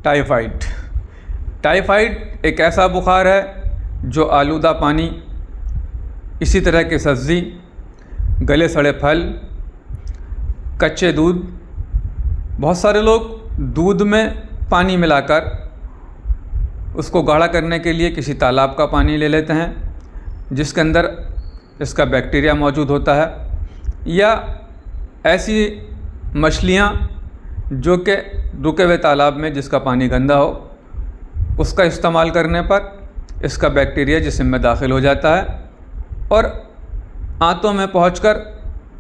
Typhoid. Typhoid एक ऐसा बुखार है जो आलूदा पानी, इसी तरह की सब्ज़ी, गले सड़े फल, कच्चे दूध, बहुत सारे लोग दूध में पानी मिलाकर उसको गाढ़ा करने के लिए किसी तालाब का पानी ले लेते हैं जिसके अंदर इसका बैक्टीरिया मौजूद होता है, या ऐसी मछलियाँ जो कि रुके हुए तालाब में जिसका पानी गंदा हो उसका इस्तेमाल करने पर इसका बैक्टीरिया जिस्म में दाखिल हो जाता है और आंतों में पहुंचकर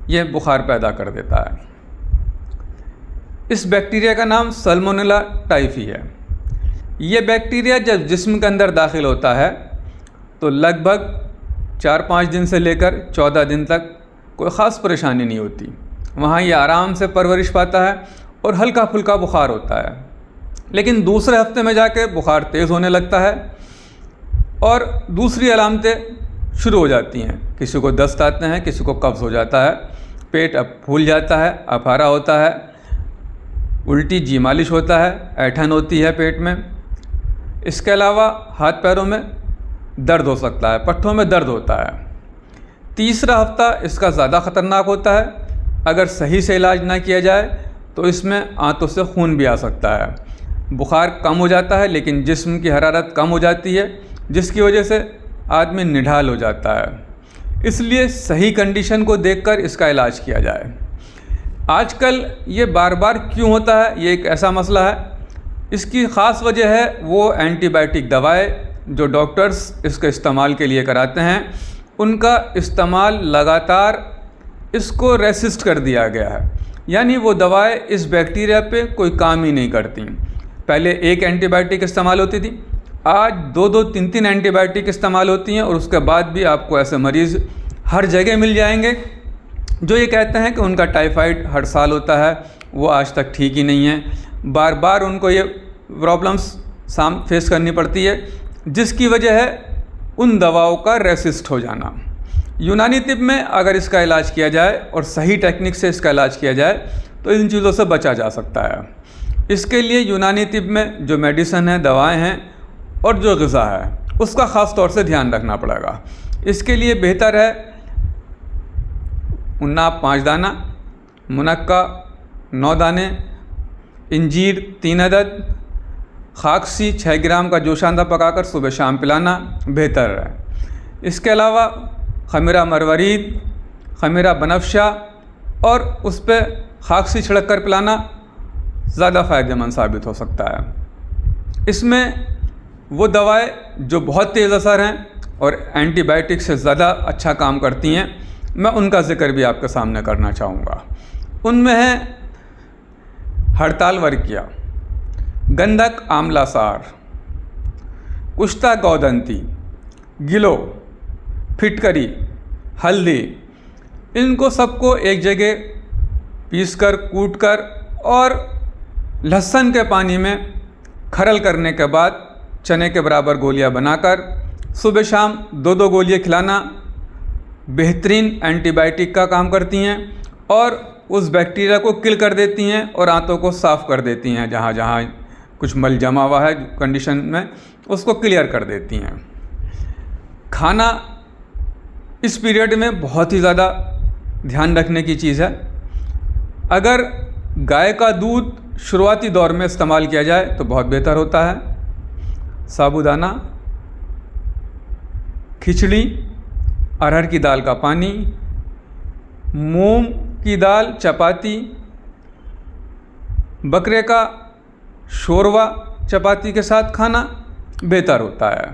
यह बुखार पैदा कर देता है। इस बैक्टीरिया का नाम सल्मोनेला टाइफी है। ये बैक्टीरिया जब जिस्म के अंदर दाखिल होता है तो लगभग 4-5 दिन से लेकर 14 दिन तक कोई ख़ास परेशानी नहीं होती। वहाँ ये आराम से परवरिश पाता है और हल्का फुल्का बुखार होता है, लेकिन दूसरे हफ्ते में जाके बुखार तेज़ होने लगता है और दूसरी अलामतें शुरू हो जाती हैं। किसी को दस्त आते हैं, किसी को कब्ज़ हो जाता है, पेट अब फूल जाता है, अफारा होता है, उल्टी जी मालिश होता है, ऐंठन होती है पेट में। इसके अलावा हाथ पैरों में दर्द हो सकता है, पट्ठों में दर्द होता है। तीसरा हफ्ता इसका ज़्यादा ख़तरनाक होता है। अगर सही से इलाज ना किया जाए तो इसमें आंतों से खून भी आ सकता है। बुखार कम हो जाता है लेकिन जिस्म की हरारत कम हो जाती है जिसकी वजह से आदमी निढाल हो जाता है। इसलिए सही कंडीशन को देखकर इसका इलाज किया जाए। आजकल ये बार बार क्यों होता है, ये एक ऐसा मसला है। इसकी ख़ास वजह है वो एंटीबायोटिक दवाएं जो डॉक्टर्स इसके इस्तेमाल के लिए कराते हैं, उनका इस्तेमाल लगातार इसको रेसिस्ट कर दिया गया है। यानी वो दवाएं इस बैक्टीरिया पे कोई काम ही नहीं करती। पहले एक एंटीबायोटिक इस्तेमाल होती थी, आज 2-2, 3-3 एंटीबायोटिक इस्तेमाल होती हैं और उसके बाद भी आपको ऐसे मरीज़ हर जगह मिल जाएंगे जो ये कहते हैं कि उनका टाइफाइड हर साल होता है, वो आज तक ठीक ही नहीं है। बार बार उनको ये प्रॉब्लम्स फेस करनी पड़ती है जिसकी वजह है उन दवाओं का रेसिस्ट हो जाना। यूनानी तिब में अगर इसका इलाज किया जाए और सही टेक्निक से इसका इलाज किया जाए तो इन चीज़ों से बचा जा सकता है। इसके लिए यूनानी तिब में जो मेडिसिन है, दवाएं हैं और जो ग़िज़ा है उसका ख़ास तौर से ध्यान रखना पड़ेगा। इसके लिए बेहतर है उन्नाब 5 दाना, मुनक्का 9 दाने, इंजीर 3 अदद, खाकसी 6 ग्राम का जोशांदा पकाकर सुबह शाम पिलाना बेहतर है। इसके अलावा खमीरा मरवरीद, खमीरा बनफशा और उस पर खाकसी छिड़क कर पिलाना ज़्यादा फ़ायदेमंद साबित हो सकता है। इसमें वो दवाएं जो बहुत तेज़ असर हैं और एंटीबायोटिक से ज़्यादा अच्छा काम करती हैं, मैं उनका ज़िक्र भी आपके सामने करना चाहूँगा। उनमें है हड़ताल वर्किया, गंधक आंवला सार, कुश्ता गौदंती, गिलो, फिटकरी, हल्दी। इनको सबको एक जगह पीसकर, कूटकर और लहसुन के पानी में खरल करने के बाद चने के बराबर गोलियां बनाकर सुबह शाम 2-2 गोलियां खिलाना बेहतरीन एंटीबायोटिक का काम करती हैं और उस बैक्टीरिया को किल कर देती हैं और आंतों को साफ़ कर देती हैं। जहाँ जहाँ कुछ मल जमा हुआ है कंडीशन में उसको क्लियर कर देती हैं। खाना इस पीरियड में बहुत ही ज़्यादा ध्यान रखने की चीज़ है। अगर गाय का दूध शुरुआती दौर में इस्तेमाल किया जाए तो बहुत बेहतर होता है। साबूदाना, खिचड़ी, अरहर की दाल का पानी, मूंग की दाल, चपाती, बकरे का शोरवा चपाती के साथ खाना बेहतर होता है।